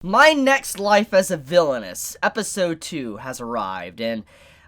My Next Life as a Villainess, Episode 2, has arrived, and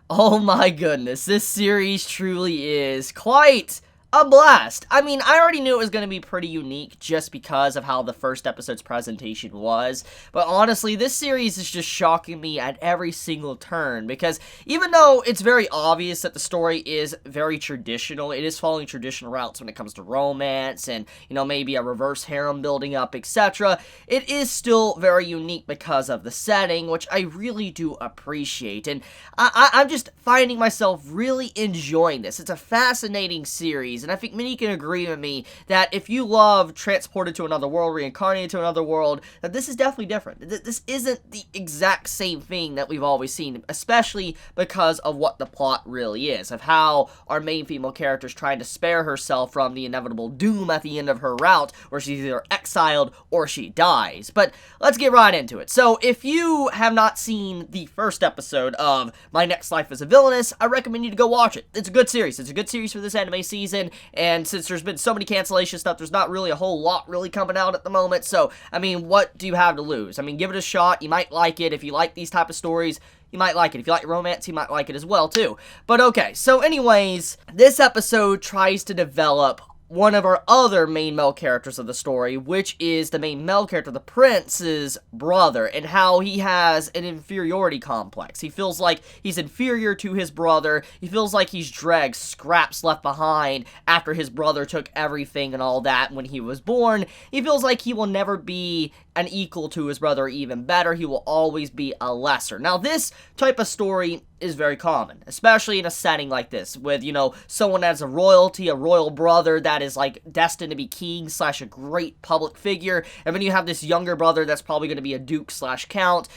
oh my goodness, this series truly is quite a blast. I mean, I already knew it was going to be pretty unique just because of how the first episode's presentation was, but honestly, this series is just shocking me at every single turn, because even though it's very obvious that the story is very traditional, it is following traditional routes when it comes to romance and, maybe a reverse harem building up, etc., it is still very unique because of the setting, which I really do appreciate, and I'm just finding myself really enjoying this. It's a fascinating series, and I think many can agree with me that if you love Transported to Another World, Reincarnated to Another World, that this is definitely different. This isn't the exact same thing that we've always seen, especially because of what the plot really is, of how our main female character is trying to spare herself from the inevitable doom at the end of her route, where she's either exiled or she dies. But let's get right into it. So, if you have not seen the first episode of My Next Life as a Villainess, I recommend you to go watch it. It's a good series. It's a good series for this anime season, and since there's been so many cancellation stuff, there's not really a whole lot really coming out at the moment, so, I mean, what do you have to lose? I mean, give it a shot. You might like it. If you like these type of stories, you might like it. If you like romance, you might like it as well, too. But okay, so anyways, this episode tries to develop one of our other main male characters of the story, which is the main male character, the prince's brother, and how he has an inferiority complex. He feels like he's inferior to his brother. He feels like he's dragged scraps left behind after his brother took everything and all that when he was born. He feels like he will never be an equal to his brother, or even better. He will always be a lesser. Now, this type of story is very common, especially in a setting like this, with, someone as a royalty, a royal brother that is, destined to be king / a great public figure, and then you have this younger brother that's probably going to be a duke / count.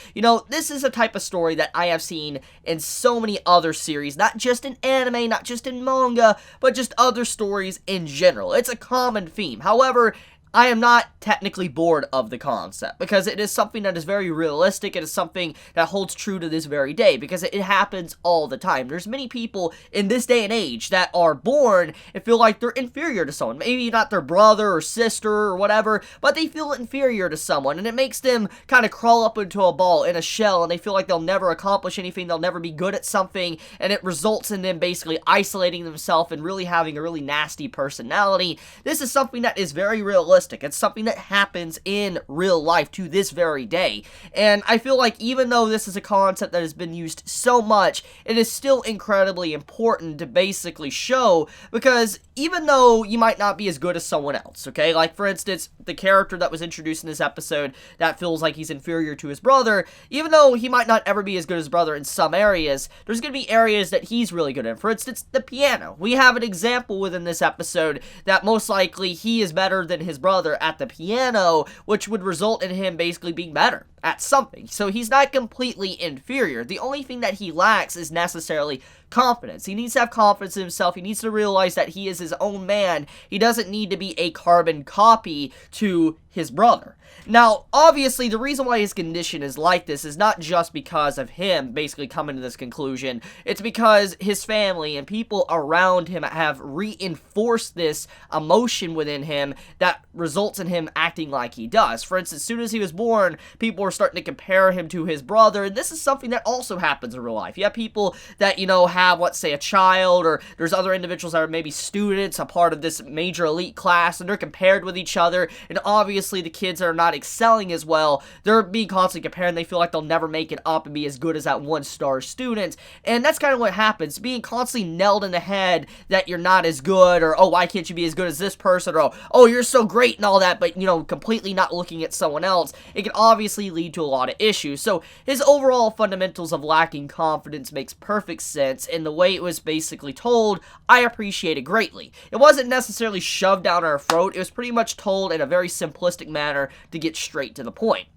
This is a type of story that I have seen in so many other series, not just in anime, not just in manga, but just other stories in general. It's a common theme. However, I am not technically bored of the concept, because it is something that is very realistic. It is something that holds true to this very day, because it happens all the time. There's many people in this day and age that are born and feel like they're inferior to someone. Maybe not their brother or sister or whatever, but they feel inferior to someone, and it makes them kind of crawl up into a ball, in a shell, and they feel like they'll never accomplish anything, they'll never be good at something, and it results in them basically isolating themselves and really having a really nasty personality. This is something that is very realistic. It's something that happens in real life to this very day. And I feel like even though this is a concept that has been used so much, it is still incredibly important to basically show, because even though you might not be as good as someone else, okay? Like, for instance, the character that was introduced in this episode that feels like he's inferior to his brother, even though he might not ever be as good as his brother in some areas, there's going to be areas that he's really good in. For instance, the piano. We have an example within this episode that most likely he is better than his brother at the piano, which would result in him basically being better at something. So he's not completely inferior. The only thing that he lacks is necessarily confidence. He needs to have confidence in himself. He needs to realize that he is his own man. He doesn't need to be a carbon copy to his brother. Now, obviously, the reason why his condition is like this is not just because of him basically coming to this conclusion. It's because his family and people around him have reinforced this emotion within him that results in him acting like he does. For instance, as soon as he was born, people were starting to compare him to his brother, and this is something that also happens in real life. You have people that, have, let's say, a child, or there's other individuals that are maybe students, a part of this major elite class, and they're compared with each other, and obviously the kids that are not excelling as well, they're being constantly compared, and they feel like they'll never make it up and be as good as that one-star student, and that's kind of what happens, being constantly nailed in the head that you're not as good, or, oh, why can't you be as good as this person, or, oh, you're so great and all that, but, completely not looking at someone else. It can obviously lead to a lot of issues. So his overall fundamentals of lacking confidence makes perfect sense, and the way it was basically told, I appreciate it greatly. It wasn't necessarily shoved down our throat. It was pretty much told in a very simplistic manner to get straight to the point.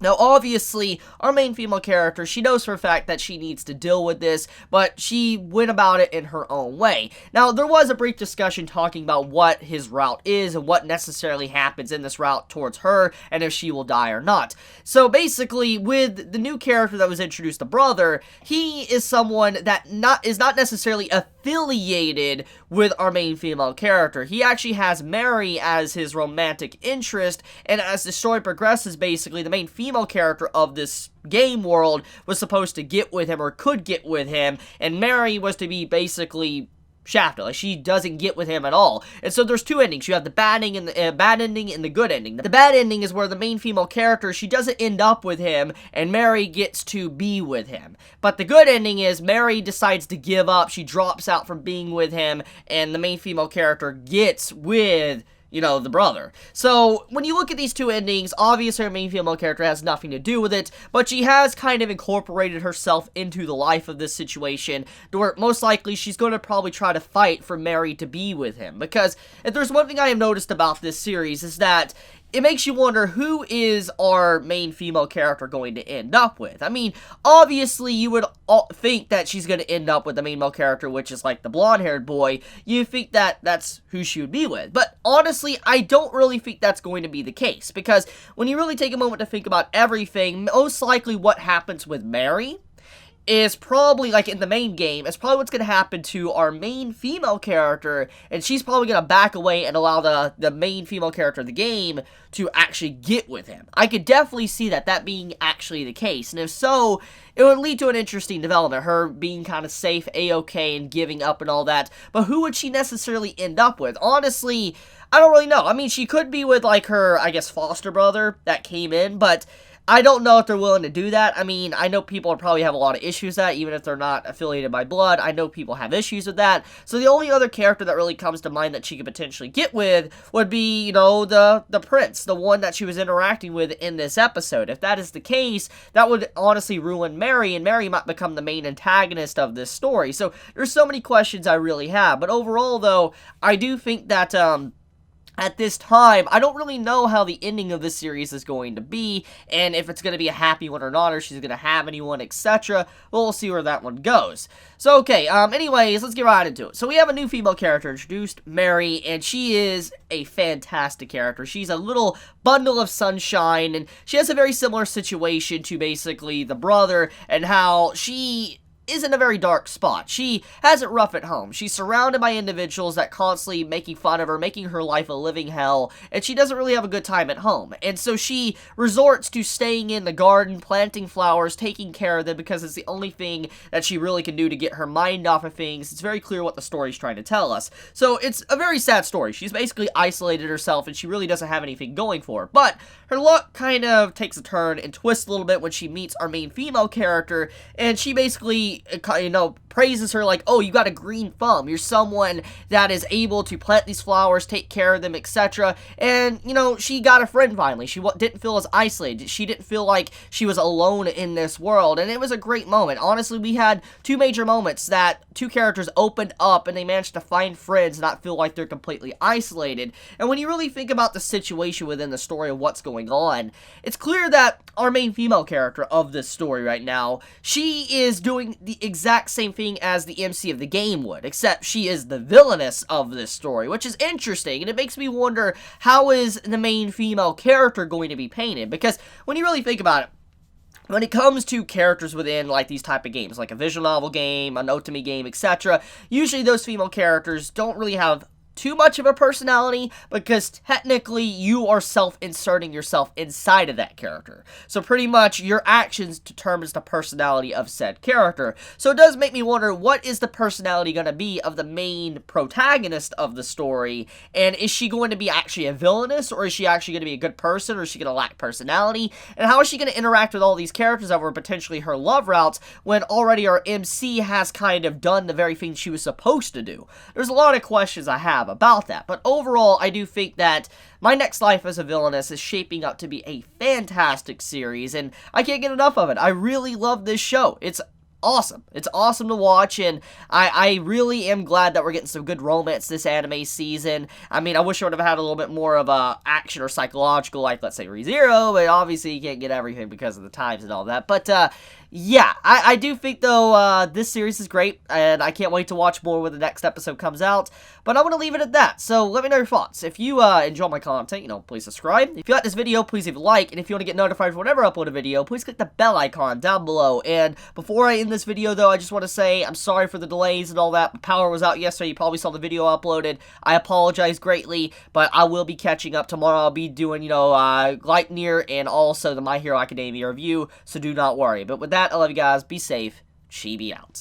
Now, obviously, our main female character, she knows for a fact that she needs to deal with this, but she went about it in her own way. Now, there was a brief discussion talking about what his route is and what necessarily happens in this route towards her, and if she will die or not. So, basically, with the new character that was introduced, the brother, he is someone that is not necessarily affiliated with our main female character. He actually has Mary as his romantic interest, and as the story progresses, basically, the main female female character of this game world was supposed to get with him or could get with him, and Mary was to be basically shafted. Like, she doesn't get with him at all. And so there's two endings. You have the bad ending and the good ending. The bad ending is where the main female character, she doesn't end up with him, and Mary gets to be with him. But the good ending is Mary decides to give up. She drops out from being with him, and the main female character gets with, you know, the brother. So, when you look at these two endings, obviously her main female character has nothing to do with it, but she has kind of incorporated herself into the life of this situation, where most likely she's going to probably try to fight for Mary to be with him. Because, if there's one thing I have noticed about this series, is that it makes you wonder, who is our main female character going to end up with? I mean, obviously, you would think that she's going to end up with the main male character, which is like the blonde-haired boy. You think that that's who she would be with. But honestly, I don't really think that's going to be the case. Because when you really take a moment to think about everything, most likely what happens with Mary is probably, like in the main game, is probably what's going to happen to our main female character, and she's probably going to back away and allow the main female character of the game to actually get with him. I could definitely see that being actually the case, and if so, it would lead to an interesting development, her being kind of safe, a-okay, and giving up and all that, but who would she necessarily end up with? Honestly, I don't really know. I mean, she could be with, like, her, I guess, foster brother that came in, but I don't know if they're willing to do that. I mean, I know people probably have a lot of issues with that, even if they're not affiliated by blood. I know people have issues with that. So the only other character that really comes to mind that she could potentially get with would be, you know, the prince, the one that she was interacting with in this episode. If that is the case, that would honestly ruin Mary, and Mary might become the main antagonist of this story. So there's so many questions I really have. But overall, though, I do think that, at this time, I don't really know how the ending of this series is going to be, and if it's going to be a happy one or not, or she's going to have anyone, etc. We'll see where that one goes. So, okay, anyways, let's get right into it. So, we have a new female character introduced, Mary, and she is a fantastic character. She's a little bundle of sunshine, and she has a very similar situation to basically the brother, and how she is in a very dark spot. She has it rough at home. She's surrounded by individuals that constantly making fun of her, making her life a living hell, and she doesn't really have a good time at home. And so she resorts to staying in the garden, planting flowers, taking care of them, because it's the only thing that she really can do to get her mind off of things. It's very clear what the story's trying to tell us. So it's a very sad story. She's basically isolated herself, and she really doesn't have anything going for her. But her luck kind of takes a turn and twists a little bit when she meets our main female character, and she basically, you know, praises her like, oh, you got a green thumb. You're someone that is able to plant these flowers, take care of them, etc. And, you know, she got a friend finally. She didn't feel as isolated. She didn't feel like she was alone in this world. And it was a great moment. Honestly, we had two major moments that two characters opened up and they managed to find friends and not feel like they're completely isolated. And when you really think about the situation within the story of what's going on, it's clear that our main female character of this story right now, she is doing the exact same thing as the MC of the game would, except she is the villainess of this story, which is interesting, and it makes me wonder, how is the main female character going to be painted? Because when you really think about it, when it comes to characters within, like, these type of games, like a visual novel game, an otome game, etc., usually those female characters don't really have too much of a personality, because technically you are self-inserting yourself inside of that character. So pretty much your actions determines the personality of said character. So it does make me wonder, what is the personality going to be of the main protagonist of the story? And is she going to be actually a villainess, or is she actually going to be a good person, or is she going to lack personality? And how is she going to interact with all these characters that were potentially her love routes, when already our MC has kind of done the very thing she was supposed to do? There's a lot of questions I have about that, but overall, I do think that My Next Life as a Villainess is shaping up to be a fantastic series, and I can't get enough of it. I really love this show. It's awesome. It's awesome to watch, and I really am glad that we're getting some good romance this anime season. I mean, I wish I would have had a little bit more of a action or psychological, like, let's say, ReZero, but obviously you can't get everything because of the times and all that. But, yeah, I do think, though, this series is great, and I can't wait to watch more when the next episode comes out, but I'm going to leave it at that. So let me know your thoughts. If you enjoy my content, please subscribe. If you like this video, please leave a like, and if you want to get notified for whenever I upload a video, please click the bell icon down below. And before I end watching this video, though, I just want to say I'm sorry for the delays and all that. The power was out yesterday. You probably saw the video uploaded. I apologize greatly, but I will be catching up tomorrow. I'll be doing, Gleipnir and also the My Hero Academia review, so do not worry. But with that, I love you guys. Be safe. Chibi out.